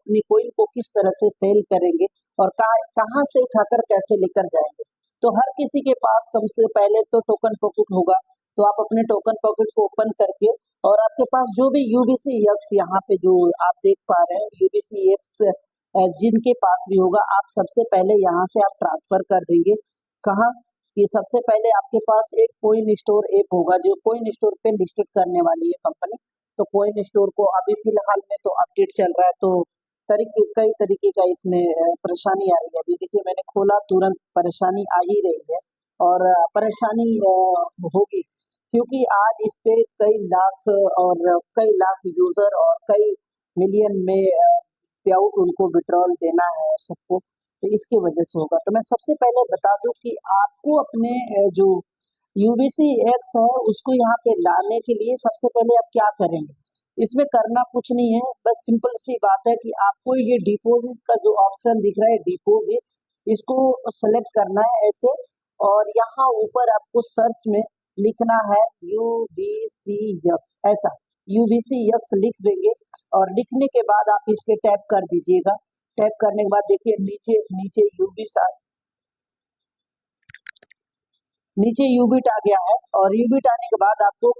अपनी कोइन को किस तरह से सेल करेंगे और कहाँ से उठाकर कैसे लेकर जाएंगे। तो हर किसी के पास कम से पहले तो टोकन पॉकेट होगा, तो आप अपने टोकन पॉकेट को ओपन करके और आपके पास जो भी UBCX यहाँ पे जो आप देख पा रहे हैं UBCX जिनके पास भी होगा, आप सबसे पहले यहाँ से आप ट्रांसफर कर देंगे। कहाँ कि सबसे पहले आपके पास एक कोइन स्टोर ऐप होगा जो कोइन स्टोर पे लिस्टेड करने वाली है कंपनी। तो कोइन स्टोर को अभी फिलहाल में तो अपडेट चल रहा है, तो कई तरीके का इसमें परेशानी आ रही है। अभी देखिए मैंने खोला, तुरंत परेशानी आ ही रही है और परेशानी होगी क्योंकि आज इस पे कई लाख यूजर और कई मिलियन में पे आउट उनको विड्रॉल देना है सबको, तो इसकी वजह से होगा। तो मैं सबसे पहले बता दूं कि आपको अपने जो UBCX है उसको यहाँ पे लाने के लिए सबसे पहले आप क्या करेंगे, इसमें करना कुछ नहीं है, बस सिंपल सी बात है कि आपको ये डिपॉजिट का जो ऑप्शन दिख रहा है डिपॉजिट, इसको सेलेक्ट करना है ऐसे, और यहाँ ऊपर आपको सर्च में लिखना है UBCX, ऐसा UBCX लिख देंगे और लिखने के बाद आप इस पे टैप कर दीजिएगा। टैप करने के बाद देखिए नीचे नीचे यूबिट आ गया है और यूबिट आने के बाद आपको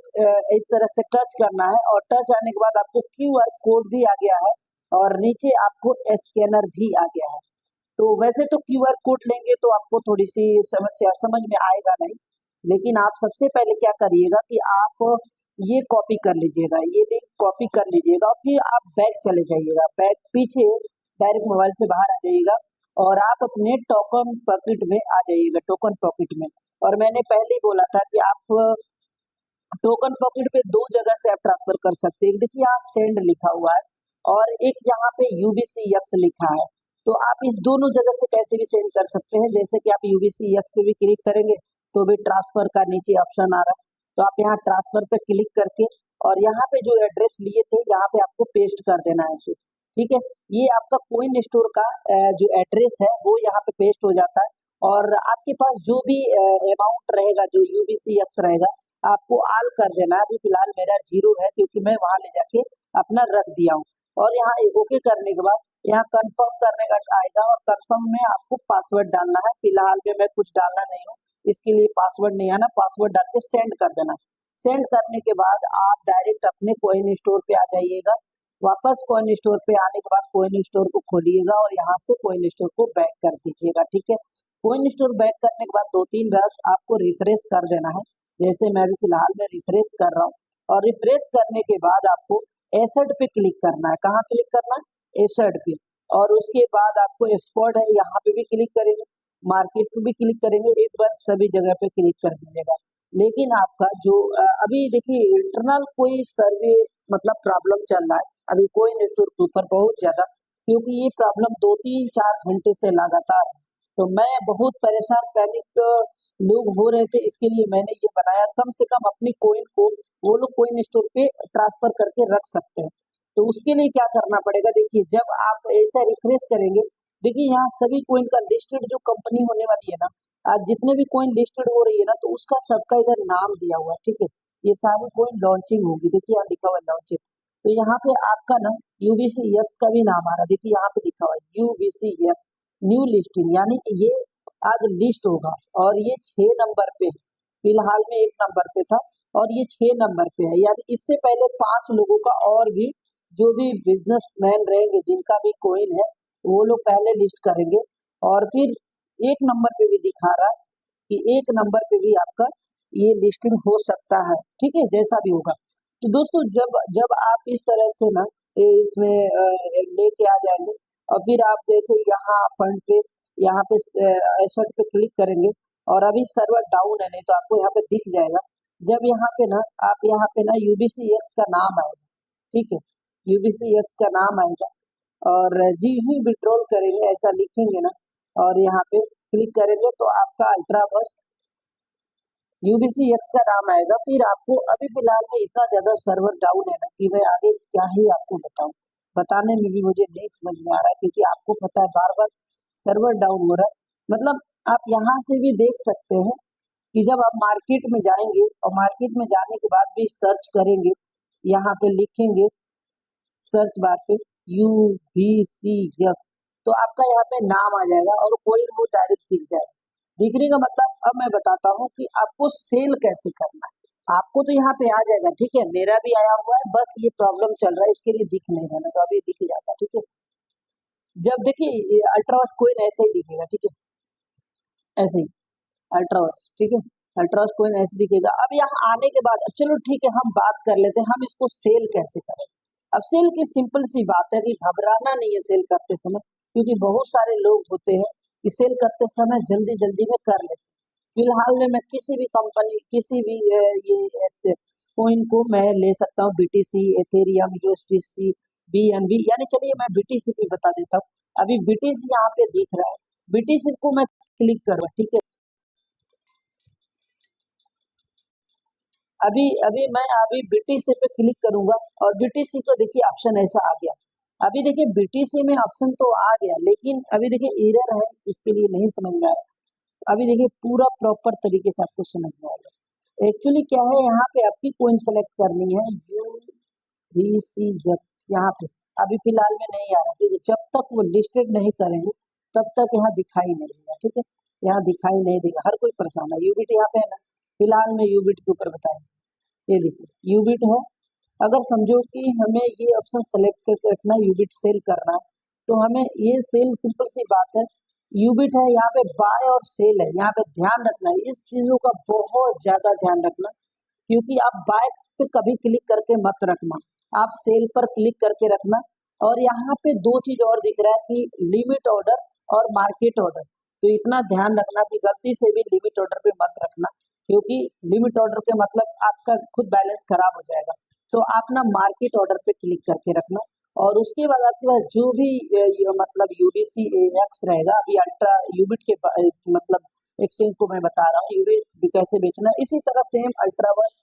इस तरह से टच करना है और टच आने के बाद आपको QR कोड भी आ गया है और नीचे आपको स्कैनर भी आ गया है। तो वैसे तो QR कोड लेंगे तो आपको थोड़ी सी समस्या समझ में आएगा नहीं, लेकिन आप सबसे पहले क्या करिएगा कि आप ये कॉपी कर लीजिएगा, ये लिंक कॉपी कर लीजिएगा और फिर आप बैक चले जाइएगा, बैक पीछे डायरेक्ट मोबाइल से बाहर आ जाइएगा और आप अपने टोकन पॉकेट में आ जाइएगा, टोकन पॉकेट में। और मैंने पहले ही बोला था कि आप टोकन पॉकेट पे दो जगह से आप ट्रांसफर कर सकते हैं, एक देखिए यहाँ सेंड लिखा हुआ है और एक यहाँ पे UBCX लिखा है। तो आप इस दोनों जगह से कैसे भी सेंड कर सकते हैं, जैसे कि आप UBCX पे भी क्लिक करेंगे तो भी ट्रांसफर का नीचे ऑप्शन आ रहा है, तो आप यहाँ ट्रांसफर पे क्लिक करके और यहाँ पे जो एड्रेस लिए थे यहाँ पे आपको पेस्ट कर देना है इसे, ठीक है। ये आपका कोइन स्टोर का जो एड्रेस है वो यहाँ पे पेस्ट हो जाता है और आपके पास जो भी अमाउंट रहेगा जो UBCX रहेगा आपको आल कर देना है। अभी फिलहाल मेरा 0 है क्योंकि मैं वहां ले जाके अपना रख दिया हूँ और यहाँ ओके करने के बाद यहाँ कंफर्म करने का आएगा और कंफर्म में आपको पासवर्ड डालना है। फिलहाल में मैं कुछ डालना नहीं हूँ, इसके लिए पासवर्ड नहीं आना, पासवर्ड डाल के सेंड कर देना। सेंड करने के बाद आप डायरेक्ट अपने कोइन स्टोर पे आ जाइएगा। वापस कोइन स्टोर पे आने के बाद कोइन स्टोर को खोलिएगा और यहाँ से कोइन स्टोर को बैक कर दीजिएगा, ठीक है। कोइन स्टोर बैक करने के बाद 2-3 बार आपको रिफ्रेश कर देना है, जैसे मैं भी फिलहाल में रिफ्रेश कर रहा हूँ और रिफ्रेश करने के बाद आपको एसेट पे क्लिक करना है। कहाँ क्लिक करना है? एसेट पे। और उसके बाद आपको स्पॉट है यहाँ पे भी क्लिक करेंगे, मार्केट पे भी क्लिक करेंगे, एक बार सभी जगह पे क्लिक कर दीजिएगा। लेकिन आपका जो अभी देखिए इंटरनल कोई सर्वे मतलब प्रॉब्लम चल रहा है अभी कोइन स्टोर के ऊपर बहुत ज्यादा, क्योंकि ये प्रॉब्लम 2-3-4 घंटे से लगातार है। तो मैं बहुत परेशान पैनिक लोग हो रहे थे, इसके लिए मैंने ये बनाया कम से कम अपनी कोइन को वो लोग कोइन स्टोर पे ट्रांसफर करके रख सकते हैं। तो उसके लिए क्या करना पड़ेगा, देखिए जब आप ऐसा रिफ्रेश करेंगे, देखिए यहाँ सभी कोइन का लिस्टेड जो कंपनी होने वाली है ना, आज जितने भी कोइन लिस्टेड हो रही है ना, तो उसका सबका इधर नाम दिया हुआ है, ठीक है। ये सारी कोइन लॉन्चिंग होगी, देखिए यहाँ लिखा हुआ है लॉन्चिंग, तो यहाँ पे आपका ना UBCX का भी नाम आ रहा है, देखिए यहाँ पे लिखा हुआ है UBCX न्यू लिस्टिंग, यानी ये आज लिस्ट होगा और ये 6 नंबर पे है, फिलहाल में 1 नंबर पे था और ये 6 नंबर पे है, यानी इससे पहले 5 लोगों का और भी जो भी बिजनेसमैन रहेंगे जिनका भी कोइन है वो लोग पहले लिस्ट करेंगे और फिर 1 नंबर पे भी दिखा रहा है कि 1 नंबर पे भी आपका ये लिस्टिंग हो सकता है, ठीक है, जैसा भी होगा। तो दोस्तों जब जब आप इस तरह से ना इसमें लेके आ जाएंगे और फिर आप जैसे यहाँ फंड पे यहाँ पे एसेट पे क्लिक करेंगे और अभी सर्वर डाउन है, नहीं तो आपको यहाँ पे दिख जाएगा। जब यहाँ पे ना आप यहाँ पे ना UBCX का नाम आएगा, ठीक है, UBCX का नाम आएगा और जी ही विड्रॉल करेंगे ऐसा लिखेंगे ना और यहाँ पे क्लिक करेंगे तो आपका अल्ट्रा बस UBCX का नाम आएगा। फिर आपको अभी फिलहाल में इतना ज्यादा सर्वर डाउन है ना कि मैं आगे क्या ही आपको बताऊं, बताने में भी मुझे नहीं समझ में आ रहा है क्योंकि आपको पता है बार बार सर्वर डाउन हो रहा है। मतलब आप यहाँ से भी देख सकते हैं कि जब आप मार्केट में जाएंगे और मार्केट में जाने के बाद भी सर्च करेंगे, यहाँ पे लिखेंगे सर्च बार पे UVCX, तो आपका यहाँ पे नाम आ जाएगा और कोई वो डायरेक्ट दिख जाएगा। दिखने का मतलब अब मैं बताता हूँ कि आपको सेल कैसे करना है। आपको तो यहाँ पे आ जाएगा, ठीक है, मेरा भी आया हुआ है, बस ये प्रॉब्लम चल रहा है, इसके लिए दिख नहीं रहा, तो अभी दिख जाता, ठीक है। जब देखिए अल्ट्रावास्ट कोइन ऐसे ही दिखेगा, ठीक है, ऐसे ही अल्ट्रावास्ट, ठीक है, अल्ट्रावास्ट कोइन ऐसे दिखेगा। अब यहाँ आने के बाद अब चलो ठीक है, हम बात कर लेते हैं हम इसको सेल कैसे करें। अब सेल की सिंपल सी बात है कि घबराना नहीं है सेल करते समय, क्योंकि बहुत सारे लोग होते हैं कि सेल करते समय जल्दी जल्दी में कर लेते हैं। फिलहाल में मैं किसी भी कंपनी किसी भी ये कोइन को मैं ले सकता हूँ, BTC, एथेरियम, USDC, BNB, यानी चलिए मैं BTC पे बता देता हूँ। अभी BTC यहाँ पे दिख रहा है, BTC को मैं क्लिक करूँगा, ठीक है। अभी अभी मैं अभी BTC पे क्लिक करूंगा और BTC को देखिए ऑप्शन ऐसा आ गया। अभी देखिए BTC में ऑप्शन तो आ गया, लेकिन अभी देखिए एरर है, इसके लिए नहीं समझ में आ रहा। अभी देखिए पूरा प्रॉपर तरीके से आपको समझ में आएगा। एक्चुअली क्या है, यहाँ पे आपकी कोइन सेलेक्ट करनी है UVCX, यहाँ पे अभी फिलहाल में नहीं आ रहा, क्योंकि जब तक वो लिस्टेड नहीं करेंगे तब तक यहाँ दिखाई नहीं देगा, ठीक है, यहाँ दिखाई नहीं देगा। हर कोई परेशान है। यूबिट यहाँ पे है ना, फिलहाल में यूबिट के ऊपर बताएंगे। ये देखिए यूबिट है, अगर समझो कि हमें ये ऑप्शन सेलेक्ट करके रखना है, यूबिट सेल करना है, तो हमें ये सेल सिंपल सी बात है, यूबिट है, यहाँ पे बाय और सेल है, यहाँ पे ध्यान रखना है, इस चीजों का बहुत ज्यादा ध्यान रखना, क्योंकि आप बाय पे कभी क्लिक करके मत रखना, आप सेल पर क्लिक करके रखना। और यहाँ पे दो चीज और दिख रहा है कि लिमिट ऑर्डर और मार्केट ऑर्डर, तो इतना ध्यान रखना कि गलती से भी लिमिट ऑर्डर पे मत रखना, क्योंकि लिमिट ऑर्डर के मतलब आपका खुद बैलेंस खराब हो जाएगा। तो आप ना मार्केट ऑर्डर पे क्लिक करके रखना, और उसके बाद आपके पास जो भी ये मतलब UBCX रहेगा, अभी अल्ट्रा यूबिट के मतलब एक्सचेंज को मैं बता रहा हूँ यूबिट कैसे बेचना है, इसी तरह सेम अल्ट्रावर्स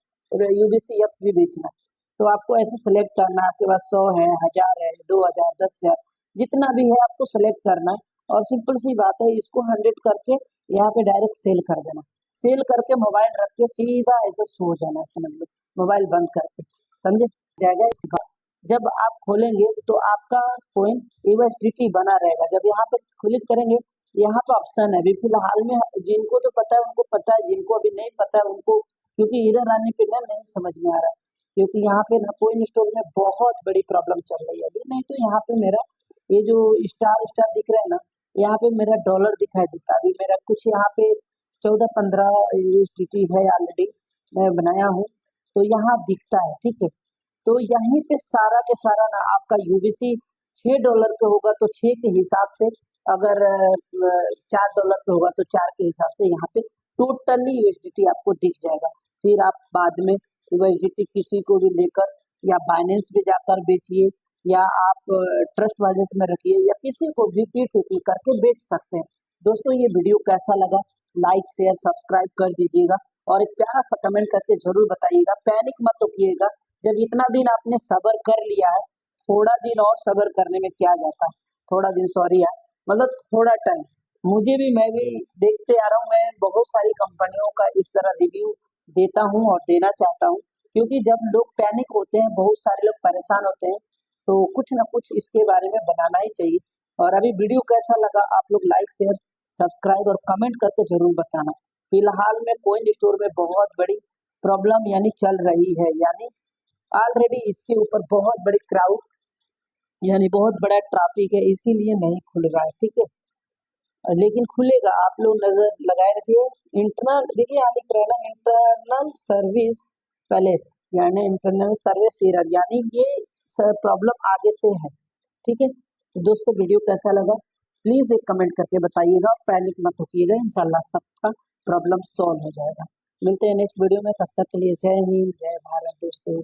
UBCX भी बेचना है। तो आपको ऐसे सेलेक्ट करना है, आपके पास 100 है, 1000 है, 2000, 10,000, जितना भी है आपको सेलेक्ट करना है, और सिंपल सी बात है, इसको 100 करके यहाँ पे डायरेक्ट सेल कर देना। सेल करके मोबाइल रख के सीधा ऐसे सो जाना, समझ लो, मोबाइल बंद करके, समझे जाएगा। इसके बाद जब आप खोलेंगे तो आपका कोइन USDT बना रहेगा। जब यहाँ पे क्लिक करेंगे, यहाँ पे ऑप्शन है, अभी फिलहाल में जिनको तो पता है उनको पता है, जिनको अभी नहीं पता है उनको, क्योंकि एरर आने पे ना नहीं समझ में आ रहा है, क्योंकि यहाँ पे ना कोइन स्टोर में बहुत बड़ी प्रॉब्लम चल रही है अभी। नहीं तो यहाँ पे मेरा ये जो स्टार स्टार दिख रहा है ना, यहाँ पे मेरा डॉलर दिखाई देता है। अभी मेरा कुछ यहाँ पे 14-15 USDT है ऑलरेडी, मैं बनाया हूँ, तो यहाँ दिखता है, ठीक है। तो यहीं पे सारा के सारा ना आपका UBC $6 पे होगा तो 6 के हिसाब से, अगर $4 पे होगा तो 4 के हिसाब से यहाँ पे टोटली USDT आपको दिख जाएगा। फिर आप बाद में USDT किसी को भी लेकर या बाइनेंस पे जाकर बेचिए, या आप ट्रस्ट वॉलेट में रखिए, या किसी को भी P2P करके बेच सकते हैं। दोस्तों ये वीडियो कैसा लगा, लाइक शेयर सब्सक्राइब कर दीजिएगा, और एक प्यारा सा कमेंट करके जरूर बताइएगा। पैनिक मत होइएगा, जब इतना दिन आपने सब्र कर लिया है, थोड़ा दिन और सब्र करने में क्या जाता है, थोड़ा दिन सॉरी है, मतलब थोड़ा टाइम, मुझे भी, मैं भी देखते आ रहा हूँ, मैं बहुत सारी कंपनियों का इस तरह रिव्यू देता हूँ और देना चाहता हूँ, क्योंकि जब लोग पैनिक होते हैं, बहुत सारे लोग परेशान होते हैं, तो कुछ ना कुछ इसके बारे में बनाना ही चाहिए। और अभी वीडियो कैसा लगा आप लोग लाइक शेयर सब्सक्राइब और कमेंट करके जरूर बताना। फिलहाल में कोइन स्टोर में बहुत बड़ी प्रॉब्लम यानी चल रही है, यानी ऑलरेडी इसके ऊपर बहुत बड़ी क्राउड यानी बहुत बड़ा ट्रैफिक है, इसीलिए नहीं खुल रहा है, ठीक है, लेकिन खुलेगा, आप लोग नजर लगाए रखिए। इंटरनल देखिए यहाँ लिख रहा है ना, इंटरनल सर्विस पैलेस, यानी इंटरनल सर्विस एरर, यानी ये प्रॉब्लम आगे से है, ठीक है। तो दोस्तों वीडियो कैसा लगा प्लीज एक कमेंट करके बताइएगा, पैनिक मत होइएगा, इंशाल्लाह सबका प्रॉब्लम सॉल्व हो जाएगा। मिलते हैं नेक्स्ट वीडियो में, तब तक के लिए जय हिंद जय भारत दोस्तों।